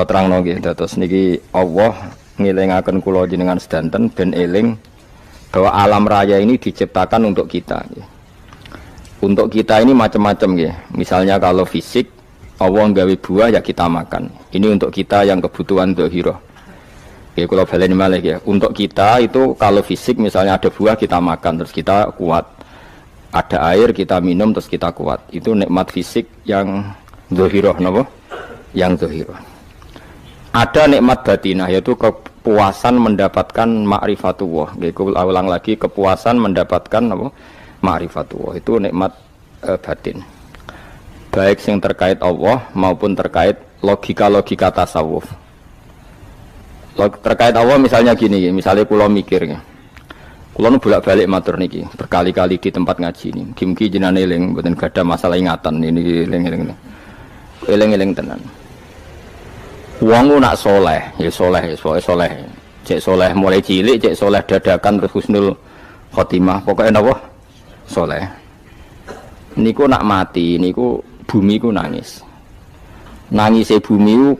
kula terangno nggih dados niki Allah ngelingaken kula jenengan sedanten ben eling bahwa alam raya ini diciptakan untuk kita nggih. Untuk kita ini macam-macam nggih. Misalnya kalau fisik Allah nggawe buah ya kita makan. Ini untuk kita yang kebutuhan dzahirah. Nggih kula baleni malih nggih. Untuk kita itu kalau fisik misalnya ada buah kita makan terus kita kuat. Ada air kita minum terus kita kuat. Itu nikmat fisik yang dzahirah napa? Yang dzahirah. Ada nikmat batinah yaitu kepuasan mendapatkan ma'rifatullah. Nggih kula ulang lagi kepuasan mendapatkan apa? Ma'rifatullah. Itu nikmat batin. Baik yang terkait Allah maupun terkait logika-logika tasawuf. Terkait Allah misalnya gini, misalnya kula mikir ya. Kula nu bolak-balik matur niki, berkali-kali di tempat ngaji ini. Mugi-mugi jenengan eling mboten gadah masalah ingatan ini eling-eling. Eling-eling tenan. Wong nak soleh, ya soleh, soleh. Cek soleh mulai cilik, cek soleh dadakan terus husnul khotimah. Pokoknya napa? Soleh. Niku nak mati, niku bumi ku nangis. Nangise bumi ku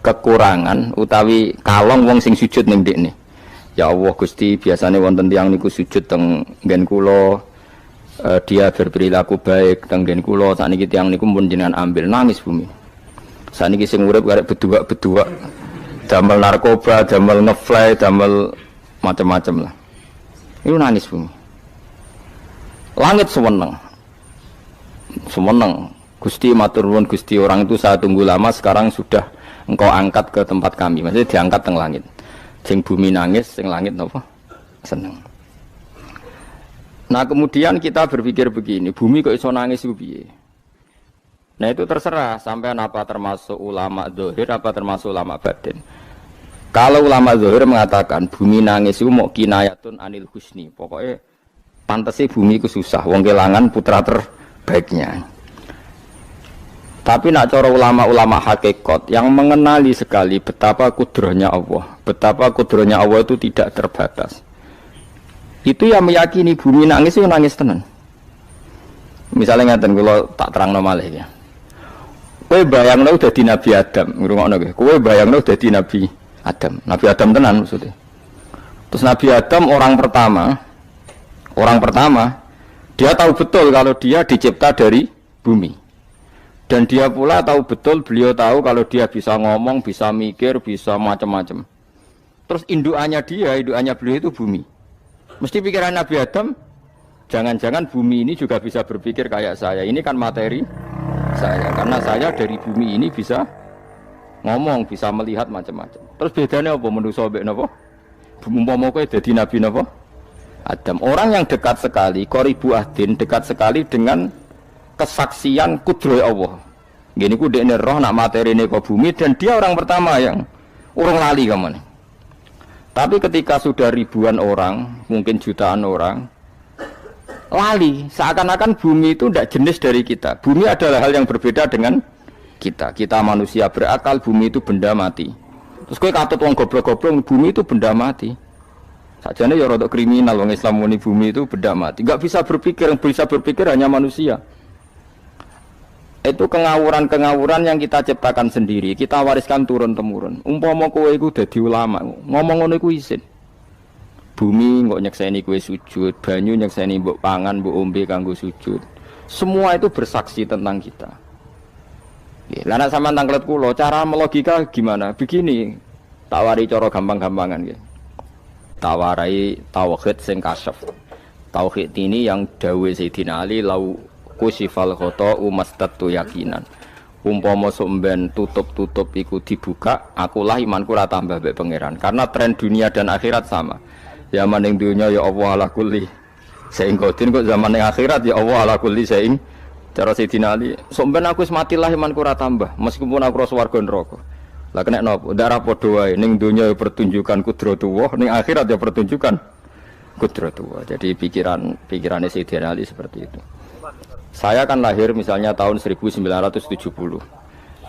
kekurangan utawi kalong wong sing sujud ning ndekne. Ya Allah Gusti, biasanya wonten tiyang niku sujud teng nggen kula, dia berperilaku baik teng nggen kula, sakniki tiyang niku pun jenengan ambil nangis bumi. Sakniki sing urip arek bedua-bedua, damel narkoba, damel ngefly, damel macam-macam lah. Itu nangis bumi. Langit seweneng. Seweneng. Gusti matur nuwun Gusti, orang itu saya tunggu lama sekarang sudah engkau angkat ke tempat kami, maksudnya diangkat teng langit. Sing bumi nangis, sing langit napa? Seneng. Nah kemudian kita berpikir begini, bumi kok iso nangis ku piye? Nah itu terserah sampean apa termasuk ulama zahir apa termasuk ulama batin. Kalau ulama zahir mengatakan bumi nangis itu mau kinayatun anil husni, pokoknya pantese bumi ku susah, wong kelangan putra terbaiknya. Tapi nak cara ulama-ulama hakikat yang mengenali sekali betapa kudrahnya Allah, betapa kudrahnya Allah itu tidak terbatas. Itu yang meyakini bumi nangis itu nangis tenan. Misalnya ngaten kula tak terangno malih ya. Kowe bayangno dadi Nabi Adam, ngrungokno nggih. Kowe bayangno dadi Nabi Adam. Nabi Adam tenan maksudnya. Terus Nabi Adam orang pertama dia tahu betul kalau dia dicipta dari bumi. Dan dia pula tahu betul, beliau tahu kalau dia bisa ngomong, bisa mikir, bisa macam-macam. Terus indukannya beliau itu bumi. Mesti pikiran Nabi Adam, jangan-jangan bumi ini juga bisa berpikir kayak saya. Ini kan materi saya, karena saya dari bumi ini bisa ngomong, bisa melihat macam-macam. Terus bedanya apa? Manusia mbek napa? Umpama kowe dadi Nabi napa? Adam. Orang yang dekat sekali, qoribu ahdin, dekat sekali dengan kesaksian kudroh Allah. Gini ku dekne roh nak materi ini ke bumi dan dia orang pertama yang urung lali kamu nih. Tapi ketika sudah ribuan orang, mungkin jutaan orang, lali. Seakan-akan bumi itu tidak jenis dari kita. Bumi adalah hal yang berbeda dengan kita. Kita manusia berakal, bumi itu benda mati. Terus kowe katut wong goblok-goblok, bumi itu benda mati. Sajane ya rada kriminal wong Islam muni bumi itu benda mati. Enggak bisa berpikir, yang bisa berpikir hanya manusia. Itu kengawuran-kengawuran yang kita ciptakan sendiri, kita wariskan turun-temurun. Umpama kowe iku dadi ulama, ngomong ngono iku isin. Bumi kok nyekseni kowe sujud, banyu nyekseni mbok pangan, mbok ombe kanggo sujud. Semua itu bersaksi tentang kita. Lah nek sampean tanglet kula, cara melogika gimana? Begini, tak wari cara gampang-gampangan nggih. Tawarai tauhid sing kasyaf. Tauhid ini yang dawuh Sayyidina Ali lau kusifal khoto umastatu yakinan. Umpama somben tutup-tutup iku dibuka, akulah imanku ora tambah mbek pangeran. Karena tren dunia dan akhirat sama. Zaman ning dunia ya Allah ala kulli saing kodin, kok zaman ning akhirat ya Allah ala kulli saing. Cara Sayyidina Ali, somben aku wis matilah imanku ora tambah, meskipun aku ora swarga neraka. Lah kena napa? Darah padha wae ning dunia ya pertunjukan kudratullah, ning akhirat ya pertunjukan kudratullah. Jadi pikirannya Sayyidina Ali seperti itu. Saya kan lahir misalnya tahun 1970.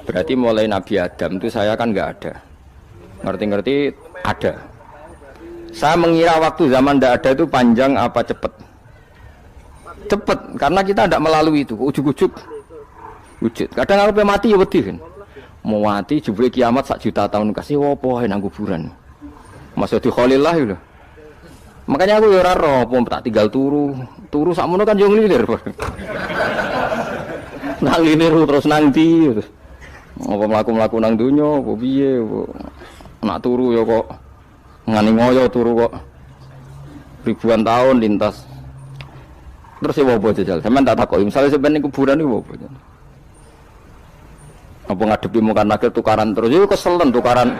Berarti mulai Nabi Adam itu saya kan nggak ada. Ngerti-ngerti ada. Saya mengira waktu zaman tidak ada itu panjang apa cepat? Cepat, karena kita tidak melalui itu. Ujuk-ujuk wujud. Kadang aku mati ya wedi kan. Mau mati jebule kiamat 1 juta tahun kasih opo nang kuburan. Masuk di Khalillah lho. Makanya aku ya ora roh, tak tinggal turu sakmono kan yo nglilir. Nang nglilir terus nang ndi terus. Apa mlaku-mlaku nang donya apa piye nak turu ya kok ngani ngoyo turu kok ribuan tahun lintas. Terus ya apa jajal? Sampeyan tak takoki, misale sampeyan ning kuburan iku apa? Apa ngadepi muka nakil tukaran terus yo keselen tukaran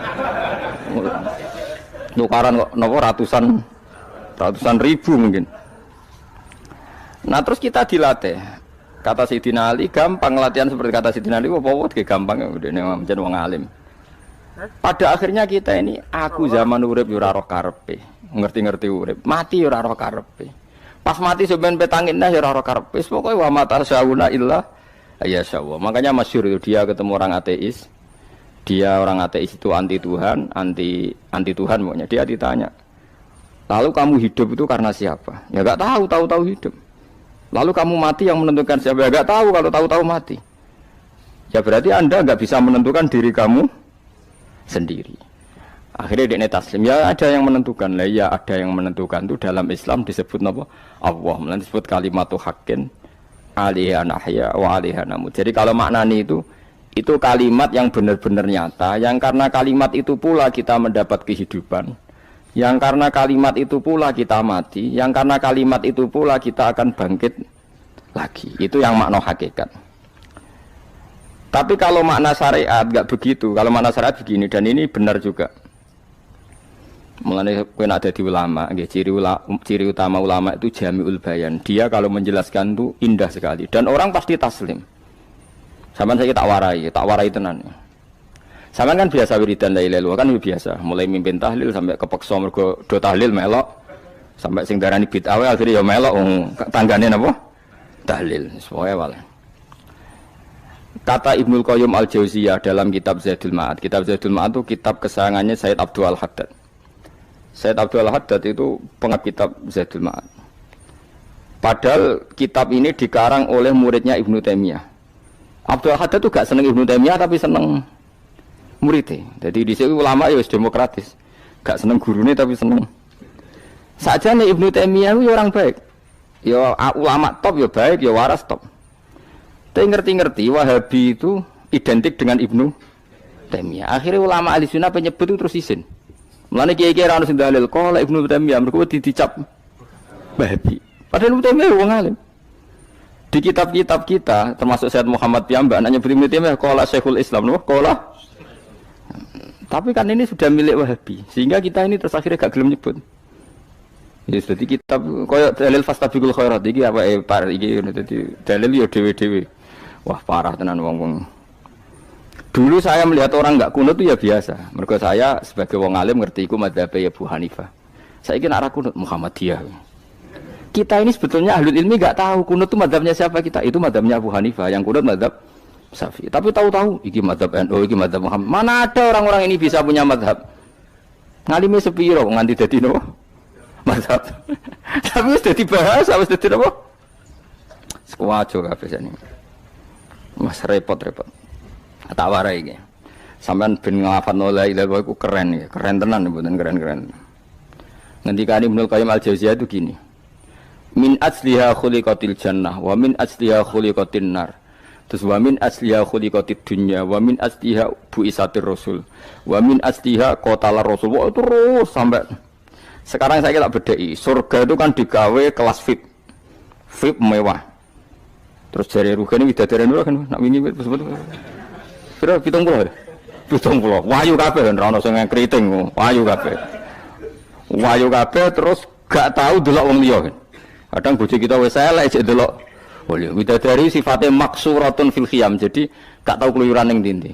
kok napa ratusan ribu mungkin. Nah terus kita dilatih. Kata Sayyidina Ali gampang latihan seperti kata Sayyidina Ali apa gampang ngene pancen wong alim. Pada akhirnya kita ini aku zaman urip yo ora roh karepe, ngerti-ngerti urip, mati yo ora roh karepe. Pas mati sampean petangin yo ora roh karepe. Pokoke wa mata sauna illa ayyasyallah. Makanya masyhur itu dia ketemu orang ateis. Dia orang ateis itu anti Tuhan, anti Tuhan pokoknya. Dia ditanya, lalu kamu hidup itu karena siapa? Ya enggak tahu hidup. Lalu kamu mati yang menentukan siapa? Ya enggak tahu, kalau tahu mati. Ya berarti Anda enggak bisa menentukan diri kamu sendiri. Akhirnya dia taslim, ya ada yang menentukan. Lah ya ada yang menentukan itu dalam Islam disebut apa? Allah, disebut kalimatu haqqin alaiha nahya wa alaiha namut. Jadi kalau maknanya itu kalimat yang benar-benar nyata, yang karena kalimat itu pula kita mendapat kehidupan. Yang karena kalimat itu pula kita mati, yang karena kalimat itu pula kita akan bangkit lagi. Itu yang makna hakikat. Tapi kalau makna syariat enggak begitu. Kalau makna syariat begini, dan ini benar juga. Mulane kowe nek dadi ulama, nggih ciri utama ulama itu jami'ul bayan. Dia kalau menjelaskan itu indah sekali dan orang pasti taslim. Sampeyan saya tak warai tenan. Sampeyan kan biasa wiridan la ilaha illallah kan biasa, mulai mimpin tahlil sampai kepeksa mergo do tahlil melok, sampai sing darani bid'ah akhirnya ya melok tanggane napa? Tahlil. Sepoe wae. Kata Ibnul Qayyim Al-Jauziyah dalam kitab Zadul Ma'ad. Kitab Zadul Ma'ad itu kitab kesayangannya Sayyid Abdul Al-Haddad. Sayyid Abdul Al-Haddad itu pengarang kitab Zadul Ma'ad. Padahal kitab ini dikarang oleh muridnya Ibnu Taimiyah. Abdul Al-Haddad itu gak seneng Ibnu Taimiyah tapi seneng muridnya. Jadi di sini ulama ya demokratis. Gak seneng gurune tapi seneng. Saja nih Ibnu Taimiyah itu orang baik. Ya ulama top ya baik, ya waras top. Tapi ngerti-ngerti Wahabi itu identik dengan Ibnu Taimiyah. Akhirnya ulama ahli sunnah penyebut itu terus isin. Mulane kiai-kiai ra ono sing dalil kok lek Ibnu Taimiyah mergo dicap Wahabi. Padahal Ibnu Taimiyah wong alim. Di kitab-kitab kita termasuk Syekh Muhammad piyambak nanya Ibnu Taimiyah qala Syekhul Islam lho qala. Tapi kan ini sudah milik Wahabi sehingga kita ini terus akhirnya gak gelem nyebut. Ya jadi kitab koyo dalil fastabiqul khairat iki apa par iki dadi dalil yo dhewe-dhewe. Wah parah tenan wong-wong. Dulu saya melihat orang enggak kunut itu ya biasa. Mergo saya sebagai wong alim ngerti iku madzhab Abu Hanifah. Saiki nek ora kunut Muhammadiyah. Kita ini sebetulnya ahlul ilmi enggak tahu kunut itu madzhabnya siapa kita. Itu madzhabnya Abu Hanifah, yang kunut madzhab Syafi'i. Tapi tahu-tahu iki madzhab NU, iki madzhab Muhammad. Mana ada orang-orang ini bisa punya madzhab. Ngalime sepiro nganti dadi nopo? Madzhab. Tapi wis dadi bahasa, wis dadi nopo? Sekuajo kabeh jane. Mas repot-repot. Tak warai iki. Sampeyan ben nglafadzno la ilaha illallah iku keren ya, keren tenan mboten keren-keren. Ngendikane Ibnu Qayyim Al-Jauziyah itu gini. Min asliha khuliqatil jannah wa min asliha khuliqatin nar. Terus wa min asliha khuliqatid dunya wa min asliha buisatir rasul wa min asliha qatalar rasul. Wah, terus sampai sekarang saya tak bedai. Surga itu kan digawe kelas VIP. VIP mewah. Terus jari rugane widadari ora kan nak wingi sebut. Pira 70 ya? 70. Wahyu kabeh ora ono sing kriting, wahyu kabeh. Wahyu kabeh terus gak tahu delok wong liya kan. Kadang bojo kita wis elek jek delok. Boleh widadari sifatnya maksuratun fil khiyam. Jadi gak tahu keluyuran ning ndi.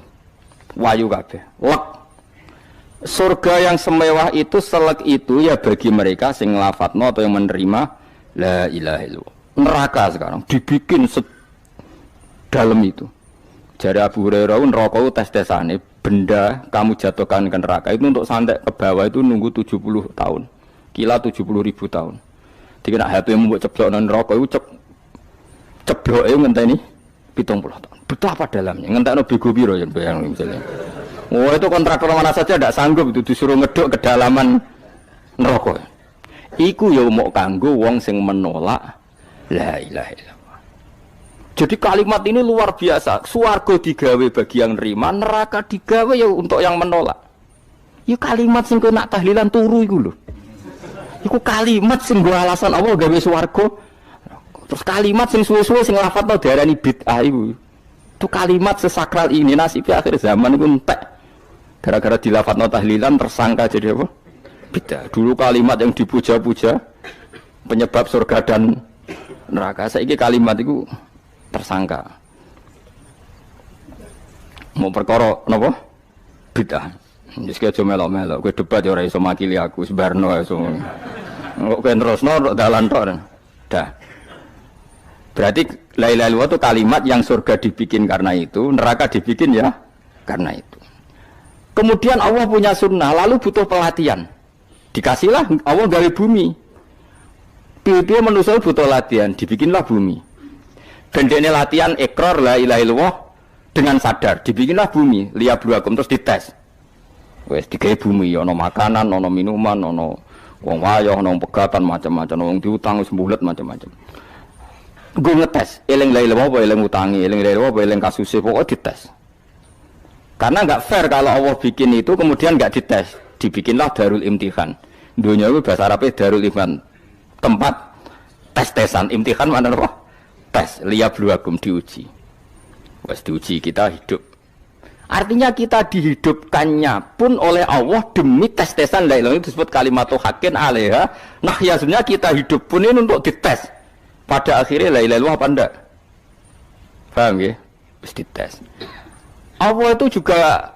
Wahyu kabeh. Lek surga yang semewah itu selek itu ya bagi mereka sing nglafatno atau yang menerima la ilaha illallah. Neraka sekarang dibikin dalam itu. Jari Abu Hurairah neraka itu tes-tesane benda kamu jatuhkan ke neraka itu untuk sampai ke bawah itu nunggu 70 tahun. Kila 70.000 tahun. Jadi nak HP membuat ceblok nang neraka itu cebloke ngenteni 70 tahun. Betapa dalamnya. Ngentekno bego piro ya bayang misalnya. Oh itu kontraktor mana saja tidak sanggup itu disuruh ngeduk kedalaman neraka. Iku ya mau kanggo wong sing menolak la ilaha illallah. Jadi kalimat ini luar biasa. Swarga digawe bagi yang nerima, neraka digawe ya untuk yang menolak. Ya kalimat sing kok nak tahlilan turu iku lho. Iku kalimat sing nggo alasan Allah gawe swarga. Terus kalimat sing suwe-suwe sing lafadzno diarani bid'ah iku. Itu kalimat sesakral ini nasibnya akhir zaman iku entek. Gara-gara dilafadzno tahlilan tersangka jadi apa? Bid'ah. Dulu kalimat yang dipuja-puja penyebab surga dan neraka. Saiki kalimat itu tersangka. Mau perkara napa? Bid'ah. Wis aja melok-melok, kowe debat ya ora iso makili aku, sebarno iso. Kok kowe terusno dalan tok. Dah. Berarti la ilaha illallah itu kalimat yang surga dibikin karena itu, neraka dibikin ya karena itu. Kemudian Allah punya sunnah, lalu butuh pelatihan. Dikasihlah Allah gawe bumi. Piye-piye manusia butuh latihan, dibikinlah bumi. Dan ini latihan ikrar la ilaha illallah dengan sadar, dibikinlah bumi, liyabluwakum terus dites. Wes digawe bumi, ono makanan, ono minuman, ono wong wayah, ono pegatan macam-macam, wong diutang wis mbulet macam-macam. Gue ngetes, eling la ilaha apa eling utangi, eling la ilaha apa eling kasuse, pokoknya dites. Karena enggak fair kalau Allah bikin itu kemudian enggak dites. Dibikinlah darul imtihan. Dunia itu bahasa Arabnya darul imtihan. Tempat tes-tesan, imtihan mana apa? Tes, liyabluwakum diuji. Wes diuji kita hidup. Artinya kita dihidupkannya pun oleh Allah demi tes-tesan la ilaha itu disebut kalimatu haqqin 'alaiha. Nah, ya sebenarnya kita hidup pun ini untuk dites. Pada akhirnya la ilaha illallah apa enggak? Paham ya? Wes dites. Allah itu juga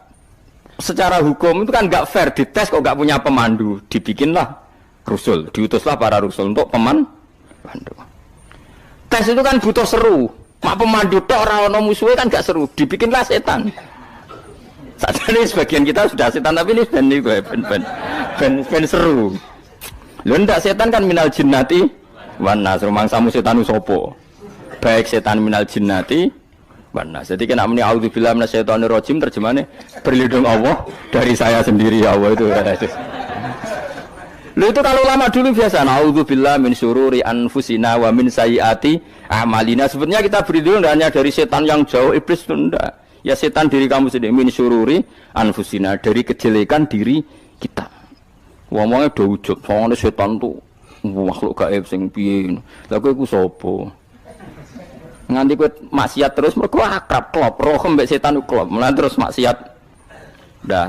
secara hukum itu kan enggak fair, dites kok enggak punya pemandu, dibikinlah rusul, diutuslah para rusul untuk pemandu. Tes itu kan butuh seru. Mak pemandu tok ora ono musuhe kan enggak seru, dibikinlah setan. Sadane sebagian kita sudah setan tapi ini ben seru. Lho ndak setan kan minal jinnati wan nas, rumangsamu setan sapa? Baik setan minal jinnati wan nas. Jadi kena muni auzubillahi minasyaitonir rajim terjemahane berlindung Allah dari saya sendiri ya Allah itu. Lho itu kalau lama dulu biasa auzubillahi min syururi anfusina wa min sayyiati a'malina. Sebenarnya kita berlindung hanya dari setan yang jauh, iblis itu enggak. Ya setan diri kamu sendiri, min syururi anfusina, dari kejelekan diri kita. Ngomongnya do ujug, soalnya setan tuh makhluk gaib sing piye. Lah kowe iku sapa? Nganti kowe maksiat terus mergo akrab klop, roh mbek setan ku klop. Mulane terus maksiat. Dah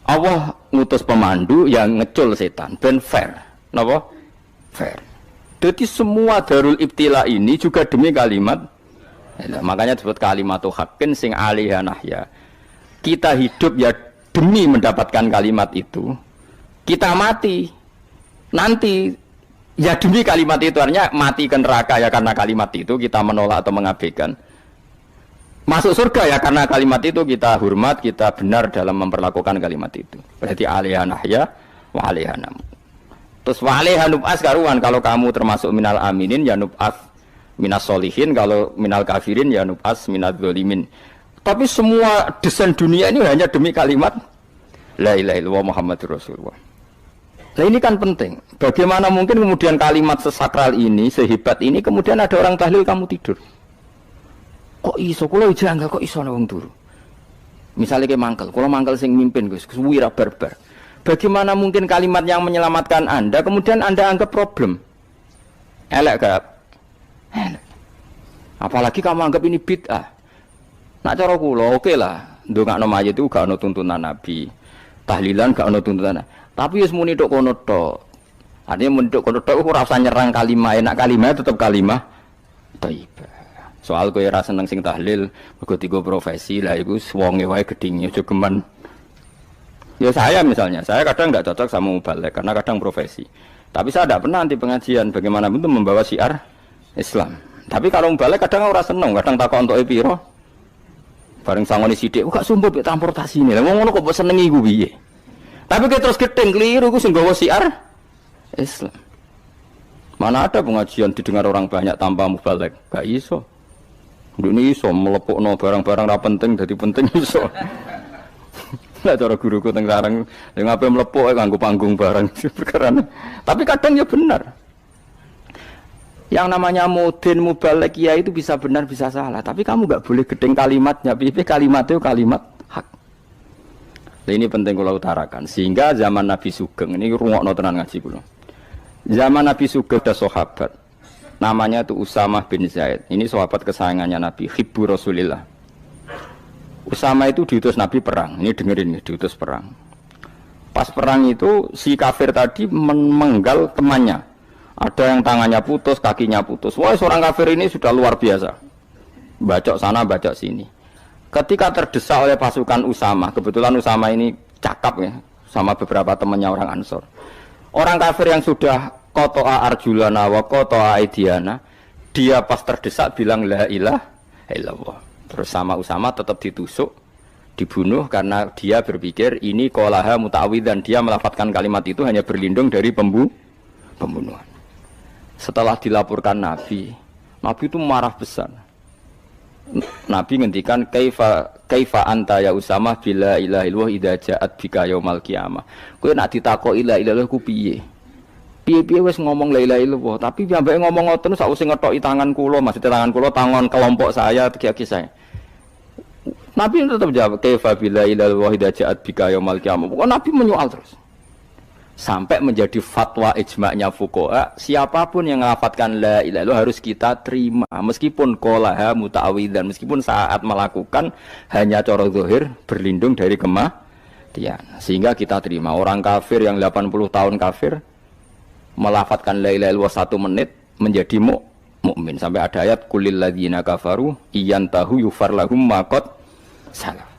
Allah ngutus pemandu yang ngecul setan ben fair. Napa? Fair. Jadi semua darul ibtila ini juga demi kalimat. Makanya disebut kalimatu haqqin sing 'alaiha nahya. Kita hidup ya demi mendapatkan kalimat itu. Kita mati nanti ya demi kalimat itu, artinya mati ke neraka ya karena kalimat itu kita menolak atau mengabaikan. Masuk surga ya karena kalimat itu kita hormat, kita benar dalam memperlakukan kalimat itu. Berarti 'alaiha nahya wa 'alaiha nam. Terus wa 'alaiha nub'as karuan, kalau kamu termasuk minal aminin ya nub'as minas solihin, kalau minal kafirin ya nub'as minal zolimin. Tapi semua desain dunia ini hanya demi kalimat la ilaha illallah Muhammadur Rasulullah. Nah ini kan penting. Bagaimana mungkin kemudian kalimat sesakral ini, sehebat ini, kemudian ada orang tahlil kamu tidur. Kok iso? Kalau janggal kok iso wong turu. Misalnya kayak mangkel, kalau mangkel sing mimpin Gus, wira barbar. Bagaimana mungkin kalimat yang menyelamatkan Anda kemudian Anda anggap problem? Elek gak? Elek. Apalagi kamu anggap ini bid'ah. Nak cara kula oke lah, ndongakno mayit itu gak ono tuntunan Nabi. Tahlilan gak ono tuntunan. Tapi wis muni tok kono tok. Artinya muni tok kono tok ora usah nyerang kalimah, enak kalimah tetap kalimah thayyibah. Soal kowe ora seneng sing tahlil, mergo tiga profesi lah iku wonge wae gedhinge aja geman. Ya saya misalnya, saya kadang enggak cocok sama mubalek karena kadang profesi. Tapi saya tidak pernah anti pengajian, bagaimanapun itu membawa syiar Islam. Tapi kalau mubalek kadang ora seneng, kadang takon entuk piro. Bareng sangone sithik, kok sumpah mek transportasi ini. Lah ngono kok mbok senengi iku piye? Tapi kita terus gedeng keliru, itu sing gawa syiar Islam. Mana ada pengajian didengar orang banyak tanpa mubalek? Gak iso. Ini iso melepokno barang-barang ra penting dadi penting iso. Lah cara guruku teng sareng yang ape melepok nganggo panggung barang perkara. Tapi kadang ya benar. Yang namanya mudin mubalek ya itu bisa benar bisa salah, tapi kamu enggak boleh gedeng kalimatnya. Piye kalimat itu kalimat hak. Nah, ini penting kula utarakan. Sehingga zaman Nabi Sugeng ini rungokno tenan ngaji kula. Zaman Nabi Sugeng ada sahabat namanya itu Usamah bin Zaid. Ini sahabat kesayangannya Nabi, hibbu Rasulillah. Usama itu diutus Nabi perang. Ini dengerin nih, diutus perang. Pas perang itu si kafir tadi memenggal temannya. Ada yang tangannya putus, kakinya putus. Wah, seorang kafir ini sudah luar biasa. Bacok sana, bacok sini. Ketika terdesak oleh pasukan Usama, kebetulan Usama ini cakap ya, sama beberapa temannya orang Ansor. Orang kafir yang sudah kotoa arjulana wa kotoa aidiana, dia pas terdesak bilang la ilaha illallah. Terus sama Usama tetap ditusuk, dibunuh karena dia berpikir ini qolaha muta'awwidzan, dia melafadzkan kalimat itu hanya berlindung dari pembunuhan. Setelah dilaporkan Nabi itu marah besar. Nabi ngendikan kaifa anta ya Usama bila ilaha illallah idza ja'at bika yaumal qiyamah. Kowe nek ditakoki la ilaha illallah ku piye? Piye-piye wis ngomong la ilaha illallah, tapi ambek ngomong ngoten sakwise ngetoki tangan kula, maksudnya tangan kula tangan kelompok saya, kaki saya. Nabi tetap jawab kaifa bila ilaha illallah idza ja'at bika yaumal qiyamah. Pokoknya Nabi menyoal terus. Sampai menjadi fatwa ijma'nya fuqaha, siapapun yang melafadzkan la ilaha illallah harus kita terima meskipun qolaha muta'awwidzan, meskipun saat melakukan hanya cara zahir berlindung dari kematian, sehingga kita terima. Orang kafir yang 80 tahun kafir melafadzkan la ilaha illallah 1 menit menjadi mukmin. Sampai ada ayat kulil ladzina kafaru iyantahu yufar lahum ma qad salaf.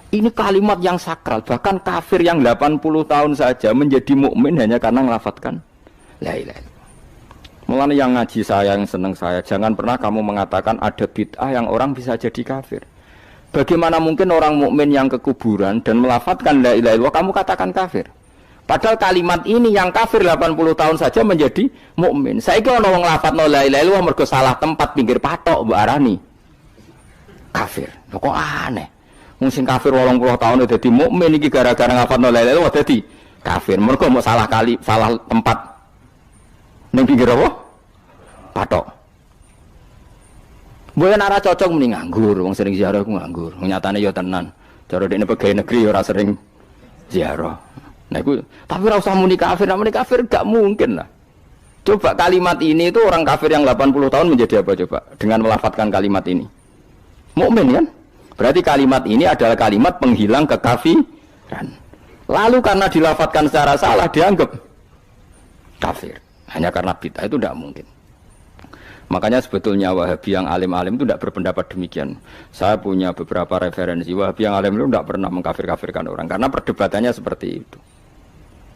Ini kalimat yang sakral, bahkan kafir yang 80 tahun saja menjadi mukmin hanya karena melafadzkan la ilaha illallah. Mulane yang ngaji saya, yang seneng saya, jangan pernah kamu mengatakan ada bid'ah yang orang bisa jadi kafir. Bagaimana mungkin orang mukmin yang ke kuburan dan melafadzkan la ilaha illallah kamu katakan kafir? Padahal kalimat ini yang kafir 80 tahun saja menjadi mukmin. Saiki ana wong nglafadzno la ilaha illallah mergo salah tempat pinggir patok mbok arani kafir. Lho kok aneh. Wong sing kafir 80 tahun dadi mukmin iki gara-gara ngafalno la ilaha illallah dadi kafir. Mergo mau salah tempat ning pinggir apa? Patok. Mboten ora cocok muni nganggur, wong sering ziarah ku nganggur. Nyatane ya tenan. Cara dekne pegawai negeri ora sering ziarah. Nah iku tapi ora usah muni kafir, muni kafir gak mungkin lah. Coba kalimat ini itu orang kafir yang 80 tahun menjadi apa coba dengan melafadzkan kalimat ini? Mukmin kan? Berarti kalimat ini adalah kalimat penghilang kekafiran. Lalu karena dilafadzkan secara salah dianggap kafir. Hanya karena bid'ah itu tidak mungkin. Makanya sebetulnya Wahabi yang alim-alim itu tidak berpendapat demikian. Saya punya beberapa referensi Wahabi yang alim itu tidak pernah mengkafir-kafirkan orang karena perdebatannya seperti itu.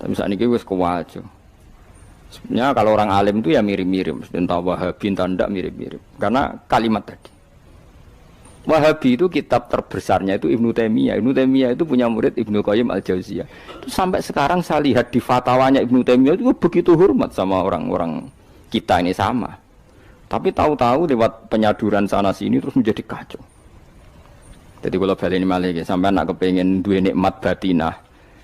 Tapi saat ini wis kuwajo. Sebenarnya kalau orang alim itu ya mirip-mirip, entah Wahabi entah tidak mirip-mirip. Karena kalimat tadi. Wahabi itu kitab terbesarnya itu Ibnu Taimiyah. Ibnu Taimiyah itu punya murid Ibnu Qayyim Al-Jauziyah. Itu sampai sekarang saya lihat di fatwanya Ibnu Taimiyah itu begitu hormat sama orang-orang kita ini sama. Tapi tahu-tahu lewat penyaduran sana sini terus menjadi kacau. Jadi kalau balik ini malah sampai nak kepengen dua nikmat batinah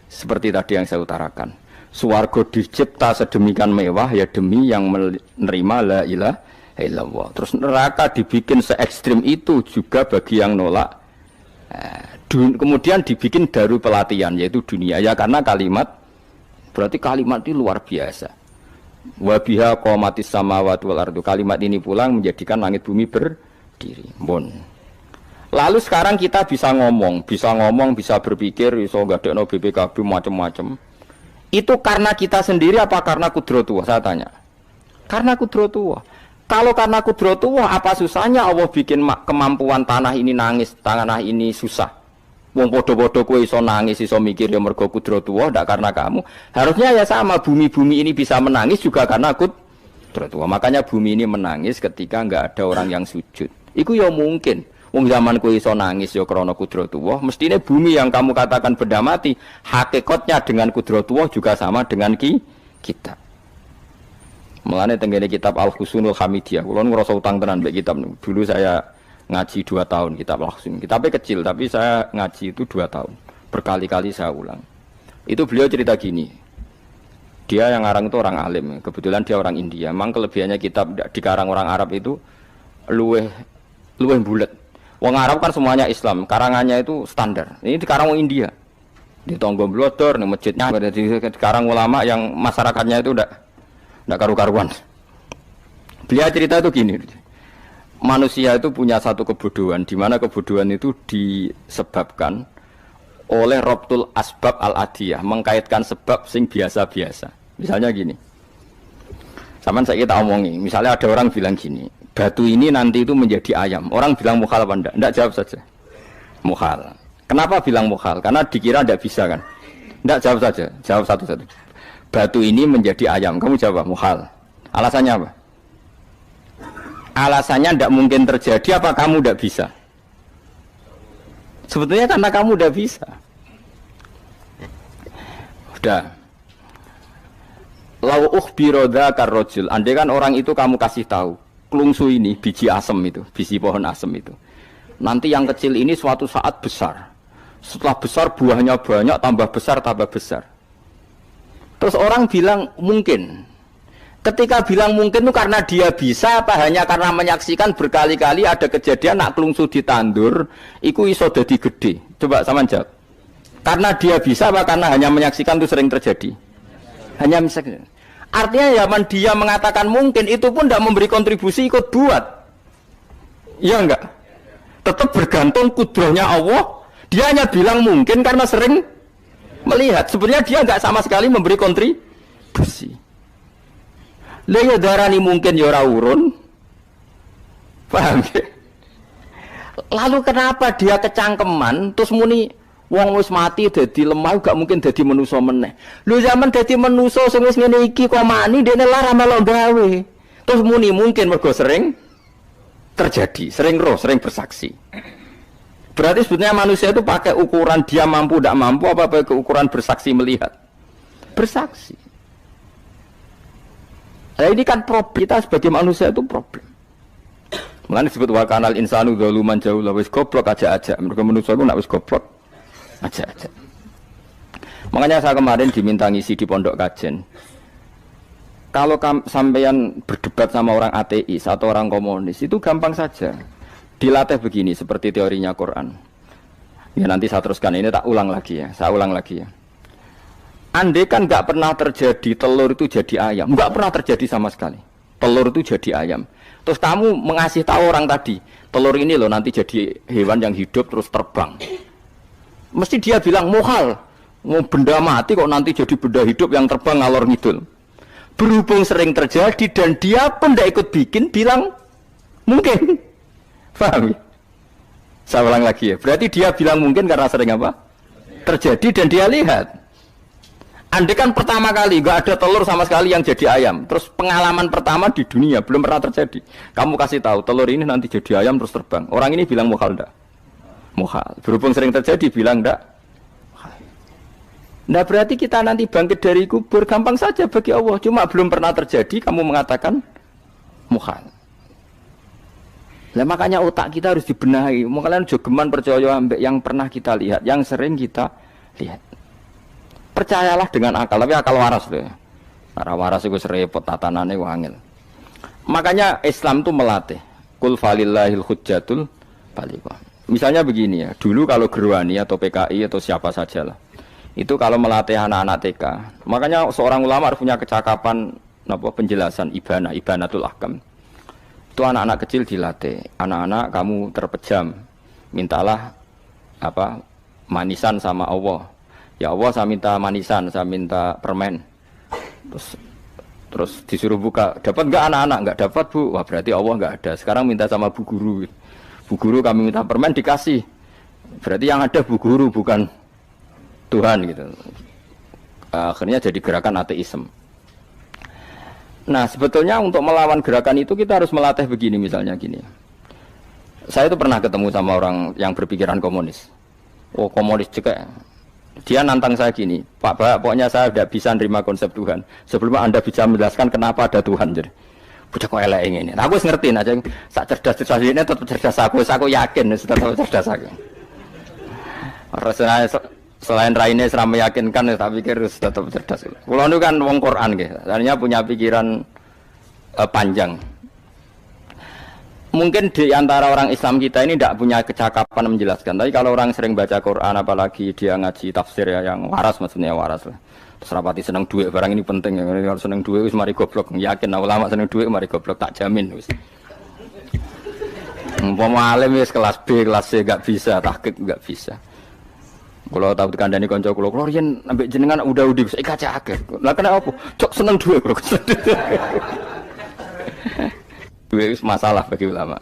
seperti tadi yang saya utarakan. Swarga dicipta sedemikian mewah ya demi yang menerima la ilaha illallah. Terus neraka dibikin se ekstrim itu juga bagi yang nolak. Kemudian dibikin daru pelatihan yaitu dunia ya karena kalimat berarti kalimat itu luar biasa. Wa biha qamatis samawati wal ardu. Kalimat ini pulang menjadikan langit bumi berdiri. Bon. Lalu sekarang kita bisa ngomong, bisa berpikir, iso ngadekno BPKB macam-macam. Itu karena kita sendiri apa karena kudratullah? Saya tanya. Karena kudratullah. Kalau karena kudratullah, apa susahnya Allah bikin kemampuan tanah ini nangis, tanah ini susah. Wong podo-podo kowe iso nangis, iso mikir ya mergo kudratullah, ndak karena kamu. Harusnya ya sama, bumi-bumi ini bisa menangis juga karena kudratullah. Makanya bumi ini menangis ketika enggak ada orang yang sujud. Iku ya mungkin. Wong zaman kowe iso nangis ya krana kudratullah, mestine bumi yang kamu katakan benda mati, hakikatnya dengan kudratullah juga sama dengan kita. Mulane tenggene kitab Al-Husunul Hamidiyah, kula ngrasa utang tenan mbek kitab niku. Dulu saya ngaji 2 tahun kitab Al-Husun. Kitabnya kecil tapi saya ngaji itu 2 tahun. Berkali-kali saya ulang. Itu beliau cerita gini. Dia yang ngarang itu orang alim, kebetulan dia orang India. Memang kelebihannya kitab dikarang orang Arab itu luweh bulet. Wong Arab kan semuanya Islam, karangannya itu standar. Ini dikarang orang India. Di Tonggo Blodor, di masjidnya, dikarang ulama yang masyarakatnya itu ndak karu-karuan. Beliau cerita itu gini. Manusia itu punya satu kebodohan, di mana kebodohan itu disebabkan oleh robtul asbab al-adiyah, mengkaitkan sebab sing biasa-biasa. Misalnya gini, sama saya kita omongi, misalnya ada orang bilang gini, batu ini nanti itu menjadi ayam. Orang bilang mukhal apa enggak? Enggak, jawab saja. Mukhal. Kenapa bilang mukhal? Karena dikira enggak bisa kan? Enggak, jawab saja. Jawab satu-satu. Batu ini menjadi ayam. Kamu jawab mukhal. Alasannya apa? Alasannya enggak mungkin terjadi apa kamu enggak bisa? Sebetulnya karena kamu udah bisa. Udah. Lau ukhbiro dzakar rajul. Andai kan orang itu kamu kasih tahu, klungsu ini biji asem itu, biji pohon asem itu. Nanti yang kecil ini suatu saat besar. Setelah besar buahnya banyak, tambah besar, tambah besar. Terus orang bilang mungkin. Ketika bilang mungkin itu karena dia bisa apa hanya karena menyaksikan berkali-kali ada kejadian nak klungsu ditandur, iku iso dadi gede. Coba sama jawab. Karena dia bisa apa karena hanya menyaksikan itu sering terjadi? Hanya misalnya. Artinya zaman dia mengatakan mungkin itu pun tidak memberi kontribusi ikut buat. Iya enggak? Tetap bergantung kudrahnya Allah. Dia hanya bilang mungkin karena sering melihat. Sebenarnya dia enggak sama sekali memberi kontribusi. Lha darani mungkin ya ora urun. Paham ya? Lalu kenapa dia kecangkeman terus muni wong wis mati dadi lemah gak mungkin dadi manusa meneh. Lho zaman dadi manusa sing wis ngene iki kok mani dene lara melok gawe. Terus muni mungkin mergo sering terjadi, sering roh, sering bersaksi. Berarti sebetulnya manusia itu pakai ukuran dia mampu tidak mampu apa pakai ukuran bersaksi melihat. Bersaksi. Nah ini kan problem kita sebagai manusia itu problem. Makanya disebut wa kanal insanu zaluman jahula wis goblok aja-aja. Mereka manusia itu nak wis goblok aja-aja. Makanya saya kemarin diminta ngisi di pondok kajen. Kalau sampeyan berdebat sama orang ateis atau orang komunis itu gampang saja. Dilatih begini seperti teorinya Quran. Ya nanti saya teruskan ini tak ulang lagi ya. Saya ulang lagi ya. Andai kan nggak pernah terjadi telur itu jadi ayam, nggak pernah terjadi sama sekali. Telur itu jadi ayam. Terus kamu mengasih tahu orang tadi, telur ini loh nanti jadi hewan yang hidup terus terbang. Mesti dia bilang mukhal, mau benda mati kok nanti jadi benda hidup yang terbang ngalor ngidul. Berhubung sering terjadi dan dia pun tidak ikut bikin, bilang mungkin. Paham? Saya ulang lagi ya. Berarti dia bilang mungkin karena sering apa? Terjadi dan dia lihat. Andai kan pertama kali nggak ada telur sama sekali yang jadi ayam, terus pengalaman pertama di dunia belum pernah terjadi. Kamu kasih tahu telur ini nanti jadi ayam terus terbang. Orang ini bilang mukhal enggak? Mukhal. Berhubung sering terjadi bilang enggak? Nah berarti kita nanti bangkit dari kubur gampang saja bagi Allah. Cuma belum pernah terjadi kamu mengatakan mukhal. Nah makanya otak kita harus dibenahi. Makanya jogeman percaya ambek yang pernah kita lihat, yang sering kita lihat. Percayalah dengan akal, tapi akal waras loh. Arah waras itu serempet tatanannya wangil. Makanya Islam itu melatih. Kul falillahil hujjatul balighah. Misalnya begini ya, dulu kalau Gerwani atau PKI atau siapa sajalah, itu kalau melatih anak-anak TK, makanya seorang ulama harus punya kecakapan penjelasan ibanatul ahkam. Itu anak-anak kecil dilatih. Anak-anak kamu terpejam, mintalah manisan sama Allah. Ya Allah saya minta manisan, saya minta permen. Terus disuruh buka, dapat enggak anak-anak? Enggak dapat Bu. Wah berarti Allah enggak ada. Sekarang minta sama Bu Guru. Bu Guru kami minta permen dikasih. Berarti yang ada Bu Guru bukan Tuhan gitu. Akhirnya jadi gerakan ateisme. Nah sebetulnya untuk melawan gerakan itu kita harus melatih begini misalnya gini. Saya itu pernah ketemu sama orang yang berpikiran komunis. Oh komunis juga. Dia nantang saya gini, Pak, pokoknya saya tidak bisa nerima konsep Tuhan sebelum Anda bisa menjelaskan kenapa ada Tuhan. Jadi, bocah kok elek ini. Nah, aku ngerti aja, sak cerdas ini tetap cerdas aku yakin tetap cerdas aku. Rasanya selain raine serama meyakinkan, saya pikir tetap cerdas. Kulo itu kan wong Quran gitu, artinya punya pikiran panjang. Mungkin di antara orang Islam kita ini tidak punya kecakapan menjelaskan. Tapi kalau orang sering baca Quran, apalagi dia ngaji tafsir ya, yang waras maksudnya waras lah. Terus rapati seneng duit, barang ini penting ya. Kalau seneng duit, mari goblok. Yakin, ulama seneng duit, mari goblok, tak jamin. Umpama alim wis kelas B, kelas C gak bisa, tahqiq gak bisa. Kalau tahu kandhani kanca kula riyen ambek jenengan udah saya kaca akeh. Lah kena apa? Cok seneng duit, Bro. Duit itu masalah bagi ulama.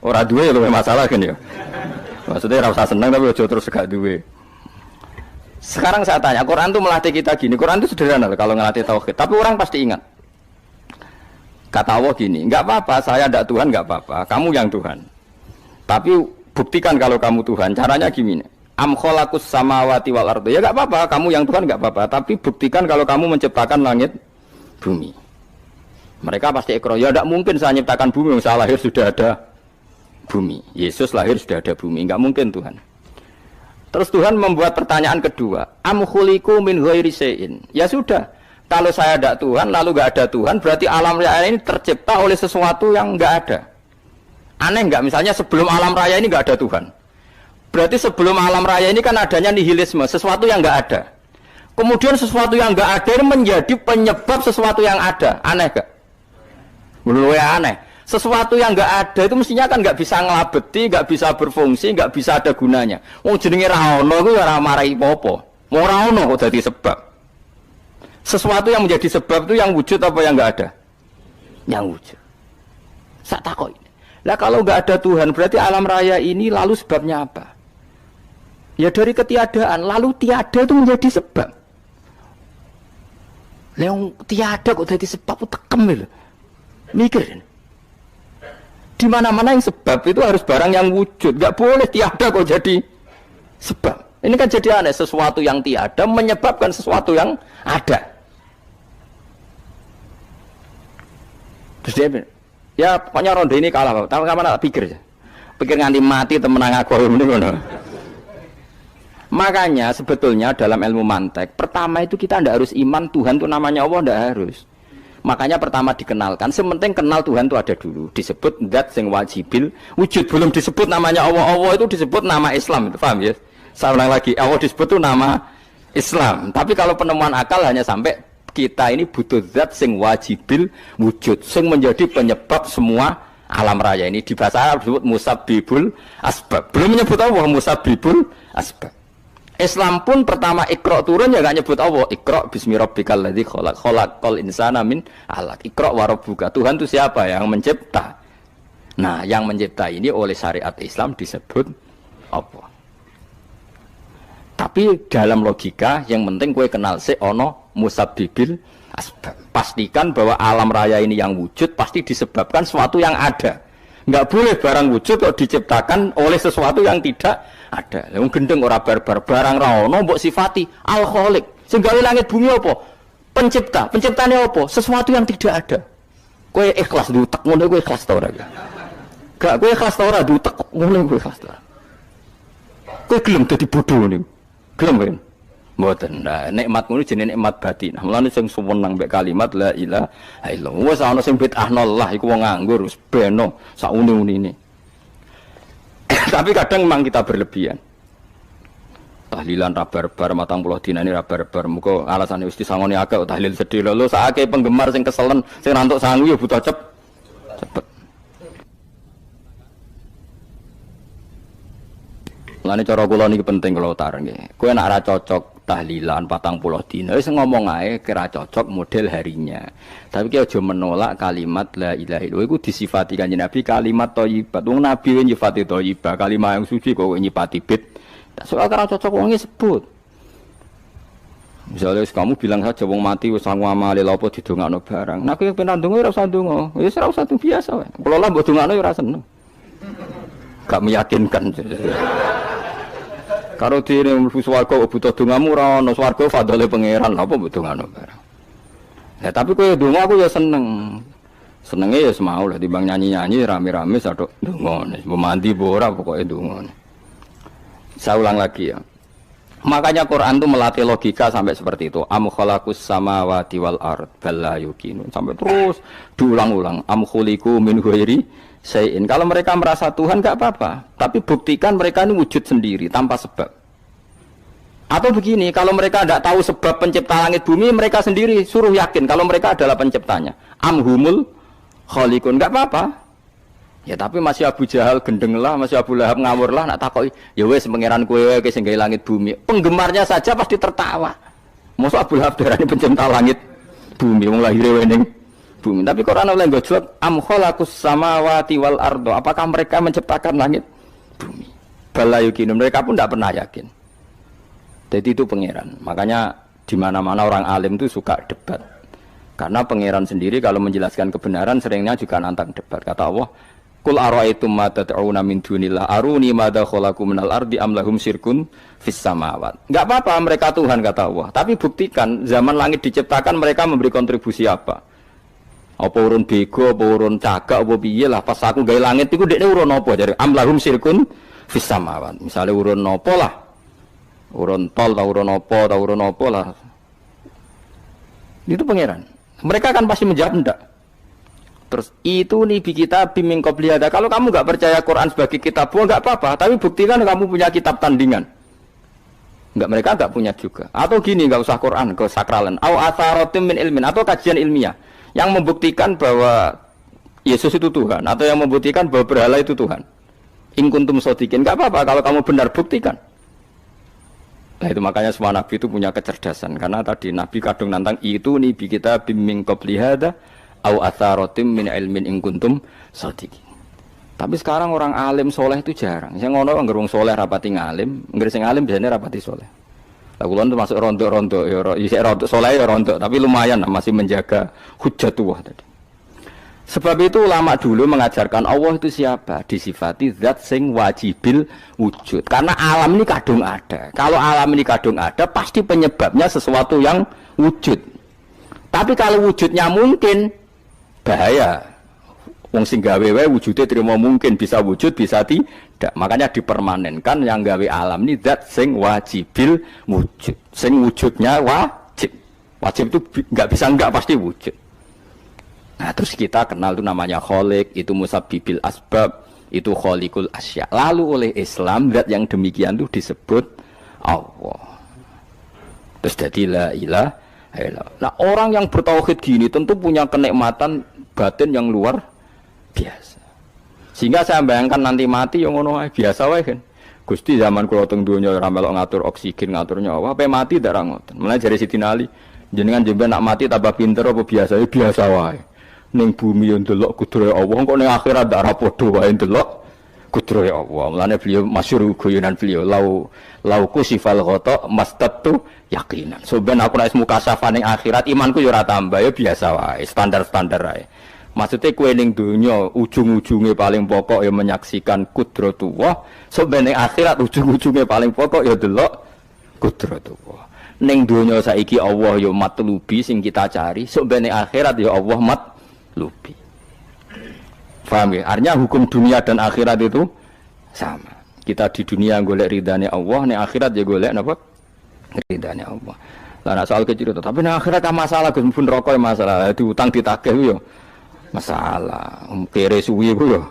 Orang duit itu masalah kan ya. Maksudnya rasa senang tapi ojo terus gak duit. Sekarang saya tanya, Quran itu melatih kita gini. Quran itu sederhana kalau ngelatih tauhid. Tapi orang pasti ingat. Kata Allah gini, nggak apa-apa, saya tidak Tuhan, nggak apa-apa. Kamu yang Tuhan. Tapi buktikan kalau kamu Tuhan. Caranya gini. Am khalaqus samawati wal ardi. Ya nggak apa-apa, kamu yang Tuhan nggak apa-apa. Tapi buktikan kalau kamu menciptakan langit, bumi. Mereka pasti ikrar, ya tidak mungkin saya menciptakan bumi, saya lahir sudah ada bumi. Yesus lahir sudah ada bumi, enggak mungkin Tuhan. Terus Tuhan membuat pertanyaan kedua, am khuliqu min ghairi syai'in. Ya sudah, kalau saya tidak Tuhan, lalu enggak ada Tuhan, berarti alam raya ini tercipta oleh sesuatu yang enggak ada. Aneh enggak? Misalnya sebelum alam raya ini enggak ada Tuhan. Berarti sebelum alam raya ini kan adanya nihilisme, sesuatu yang enggak ada. Kemudian sesuatu yang enggak ada ini menjadi penyebab sesuatu yang ada. Aneh enggak? Menurut aneh, sesuatu yang enggak ada itu mestinya kan enggak bisa ngelabeti, enggak bisa berfungsi, enggak bisa ada gunanya. Wong jenenge ra ono iku ora marai apa-apa. Mau ra ono kok dadi sebab. Sesuatu yang menjadi sebab itu yang wujud apa yang enggak ada? Yang wujud. Sak takoki. Lah kalau enggak ada Tuhan, berarti alam raya ini lalu sebabnya apa? Ya dari ketiadaan, lalu tiada itu menjadi sebab. Lah tiada kok dadi sebab tekem lho. Mikir. Di mana-mana yang sebab itu harus barang yang wujud. Gak boleh tiada kok jadi sebab. Ini kan jadi aneh. Sesuatu yang tiada menyebabkan sesuatu yang ada. Terus dia bilang, ya pokoknya ronde ini kalah. Tahu kapan tak pikir aja. Pikir nganti mati temenang aku. Makanya sebetulnya dalam ilmu mantek, pertama itu kita tidak harus iman Tuhan itu namanya Allah, tidak harus. Makanya pertama dikenalkan, sementing kenal Tuhan itu ada dulu. Disebut zat sing wajibil wujud, belum disebut namanya Allah. Allah itu disebut nama Islam, itu paham ya? Saya ulang lagi, Allah disebut itu nama Islam. Tapi kalau penemuan akal hanya sampai kita ini butuh zat sing wajibil wujud, sing menjadi penyebab semua alam raya ini. Di bahasa Arab disebut musabbibul asbab. Belum menyebut Allah musabbibul asbab. Islam pun pertama Iqra turun ya gak nyebut Allah. Iqra bismi rabbikal ladzi khalaqal insana min 'alaq. Iqra wa rabbuka. Tuhan itu siapa yang mencipta? Nah, yang mencipta ini oleh syariat Islam disebut Allah. Tapi dalam logika yang penting kowe kenal sik ana musabbibil asbab. Pastikan bahwa alam raya ini yang wujud pasti disebabkan sesuatu yang ada. Enggak boleh barang wujud kok diciptakan oleh sesuatu yang tidak ada. Wong gendeng ora barbar, barang ra ono mbok sifati al-khaliq. Sing gawe langit bumi apa? Pencipta. Penciptane apa? Sesuatu yang tidak ada. Kowe ikhlas diutek ngono kowe ikhlas ta ora? Gak kowe ikhlas ta ora diutek ngono kowe ikhlas ta. Kowe gelem dadi bodho niku. Gelem kowe. Mboten. Nah, nikmat ngono jenenge nikmat batin. Mulane sing suwenang mbek kalimat la ilaha illallah. Wis ana sing bid'ahna Allah iku wong nganggur wis beno sak uni-unine. Tapi kadang memang kita berlebihan. Tahlilan rabar-bar matang puluh dina ini rabar-bar. Muka alasannya wis disangoni akeh tahlil sedih lho. Saake penggemar sing keselen sing rantuk sangu ya butuh cepet. Lane cara kula niki penting kula utar nggih. Kowe nek ora cocok tahlilan 40 dina wis ngomong ae kira cocok model harinya. Tapi ki aja menolak kalimat la ilaha illallah iku disifati Kanjeng Nabi kalimat thayyibat. Wong Nabi nyifati thayyibah, kalimat yang suci kok nyifati bid. Tak soal kira cocok wong sebut. Misalnya kamu bilang saja wong mati wis sangu amale lha apa didongakno barang. Nek kowe pengen ndonga ora usah ndonga. Wis ora usah biasa wae. Kula lah mbok dongakno ya ora seneng. Gak meyakinkan. Karo dene mlebu swarga butuh dongamu ora ono swarga fadhole pangeran apa butuh ngono barang. Ya tapi kowe donga aku ya seneng. Senenge ya semau lah timbang nyanyi-nyanyi rame-rame sadok donga. Mandi ora pokoke donga. Saya ulang lagi ya. Makanya Quran itu melatih logika sampai seperti itu. Am khalaqus samawati wal ard bal la yuqinun. Sampai terus diulang-ulang. Am khuliqu min ghairi syai'in. Kalau mereka merasa Tuhan enggak apa-apa, tapi buktikan mereka ini wujud sendiri tanpa sebab. Atau begini, kalau mereka tidak tahu sebab pencipta langit bumi, mereka sendiri suruh yakin kalau mereka adalah penciptanya. Am humul khaliqun. Enggak apa-apa. Ya tapi masih Abu Jahal gendeng lah, masih Abu Lahab ngawur lah, nak takoki, ya wes pangeran kowe wae sing gawe langit bumi. Penggemarnya saja pasti tertawa. Mosok Abu Lahab darani pencipta langit bumi, wong lahire wae ning bumi. Tapi Quran oleh nggo jawab am khalaqus samawati wal ardo. Apakah mereka menciptakan langit bumi? Bala yuqin, mereka pun tidak pernah yakin. Jadi itu pangeran. Makanya di mana-mana orang alim itu suka debat. Karena pangeran sendiri kalau menjelaskan kebenaran seringnya juga nantang debat. Kata Allah, Qul ara'aytum ma tad'una min dunillah aruni madza khalaqu minal ardi am lahum syirkun fis samawat. Enggak apa-apa mereka Tuhan kata Allah, tapi buktikan zaman langit diciptakan mereka memberi kontribusi apa? Apa urun bego, apa urun cagak, apa piye lah pas aku gawe langit iku dekne urun apa jare am lahum syirkun fis samawat. Misale urun napa lah? Urun tol ta urun apa lah. Itu pangeran. Mereka kan pasti menjawab enggak. Terus itu nih kita bimbing qobliyada. Kalau kamu nggak percaya Quran sebagai kitab, nggak apa-apa. Tapi buktikan kamu punya kitab tandingan. Nggak, mereka nggak punya juga. Atau gini, nggak usah Quran, ke sakralan. Au atharotim min ilmin, atau kajian ilmiah yang membuktikan bahwa Yesus itu Tuhan, atau yang membuktikan bahwa berhala itu Tuhan. In kuntum shodiqin, nggak apa-apa. Kalau kamu benar buktikan. Nah itu makanya semua Nabi itu punya kecerdasan. Karena tadi Nabi kadung nantang itu nih kita bimbing qobliyada. Au atharatim min ilmin in kuntum shadiqin. Tapi sekarang orang alim soleh itu jarang. Sing ngono anggere wong soleh rapati ngalim, anggere sing alim biasanya rapati soleh. Lah kula termasuk rontok-rontok ya isih rontok soleh ya rontok, tapi lumayan masih menjaga hujjatullah tadi. Sebab itu ulama dulu mengajarkan Allah itu siapa? Disifati zat sing wajibil wujud. Karena alam ini kadung ada. Kalau alam ini kadung ada, pasti penyebabnya sesuatu yang wujud. Tapi kalau wujudnya mungkin bahaya. Wong sing gawe wae wujude terima mungkin bisa wujud bisa tidak. Makanya dipermanenkan yang gawe alam ini zat sing wajibil wujud. Sing wujudnya wajib. Wajib itu enggak bisa enggak pasti wujud. Nah, terus kita kenal itu namanya khaliq, itu musabbibil asbab, itu khaliqul asya. Lalu oleh Islam zat yang demikian itu disebut Allah. Terus jadi la ilaha illallah. Nah, orang yang bertauhid gini tentu punya kenikmatan batin yang luar biasa. Sehingga saya bayangkan nanti mati yang ngono biasa wae kan. Gusti zaman kula teng donya ora melok ngatur oksigen, ngatur nyawa, ape mati ndak ra ngoten. Mulane jare Sidin Ali, jenengan jemben nak mati tambah pinter apa biasa? Ya biasa wae. Ning bumi yo ndelok kudrohe Allah, kok ning akhirat ndak ra padha wae ndelok kudrohe Allah. Mulane beliau masyhur guyonan beliau, lauku sifal ghata mastatu yakinan. So ben aku nek mukasyafah ning akhirat imanku yo ora tambah, ya biasa wae, standar-standar wae. Maksudnya kue ning dunia ujung-ujungnya paling pokok ya menyaksikan kudratullah. Sebenarnya akhirat ujung-ujungnya paling pokok ya delok kudratullah. Ning dunia saiki Allah ya matlubi sing kita cari. Sebenarnya akhirat ya Allah matlubi. Paham ya? Artinya hukum dunia dan akhirat itu sama. Kita di dunia golek ridane Allah, ning akhirat ya golek napa? Ridane Allah. Lah nek soal kecil itu, tapi ning akhirat masalah Gus pun rokok masalah, diutang ditagih yo. Masalah, kere suwi ku yo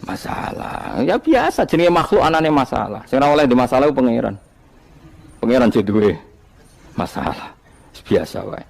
masalah. Ya biasa jenenge makhluk anane masalah. Sing ora oleh di masalah ku pangeran. Pangeran duwe masalah. Biasa wae.